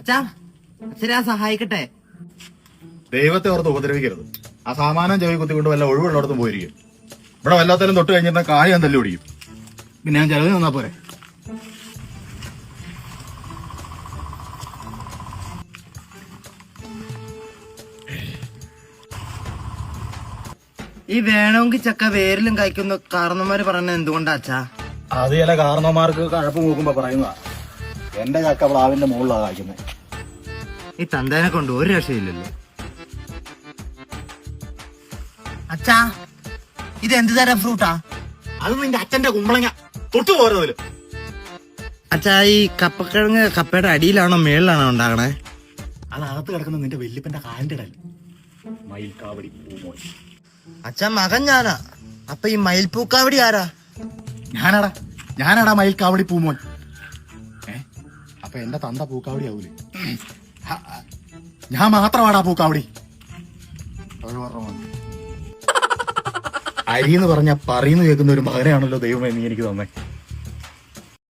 അച്ഛാ അച്ഛനെ സഹായിക്കട്ടെ. ദൈവത്തെ ഓർത്ത് ഉപദ്രവിക്കരുത്. ആ സാമാനം ചെവി കുത്തിക്കൊണ്ട് വല്ല ഒഴിവുള്ളിടത്തും പോയിരിക്കും. ഇവിടെ വല്ലാത്തലും തൊട്ട് കഴിഞ്ഞിട്ട് കാര്യം ഞാൻ തല്ലി പിടിക്കും. പിന്നെ ഞാൻ ചെലവിന് വന്നാ പോരെ. ഈ വേണമെങ്കിൽ ചക്ക വേരിലും കഴിക്കുന്ന കാരണന്മാര് പറയുന്നത് എന്തുകൊണ്ടാ അച്ഛാ? അത് ചില കാരണന്മാർക്ക് കഴപ്പ് നോക്കുമ്പോ പറയുന്നതാ. എന്റെ ചക്ക പ്ലാവിന്റെ മുകളിലാ കായ്ക്കുന്നത്. ഈ തന്തേനെ കൊണ്ട് ഒരു രക്ഷയില്ലല്ലോ. അച്ഛാ ഇത് എന്ത് തരം ഫ്രൂട്ടാ? അത് നിന്റെ അച്ഛന്റെ കുമ്പളങ്ങ. തൊട്ടു പോരതില്. അച്ഛാ ഈ കപ്പക്കിഴങ്ങ് കപ്പയുടെ അടിയിലാണോ മേളിലാണോ ഉണ്ടാകണേ? അത് അകത്ത് കിടക്കുന്ന നിന്റെ വല്യപ്പന്റെ കാലിന്റെ ഇടയിൽ. മയിൽക്കാവടി പൂമോൻ. അച്ഛാ മകൻ ഞാനാ. അപ്പൊ ഈ മയിൽപ്പൂക്കാവടി ആരാ? ഞാനാടാ മയിൽക്കാവടി പൂമോൻ. അപ്പൊ എന്റെ തന്ത പൂക്കാവടി ആവൂലേ? ഞാൻ മാത്രമാടാ പൂക്കാവടി. അരിന്ന് പറഞ്ഞ പറയുന്നു കേൾക്കുന്ന ഒരു മകനെയാണല്ലോ ദൈവമേ നീ എനിക്ക് തന്നെ.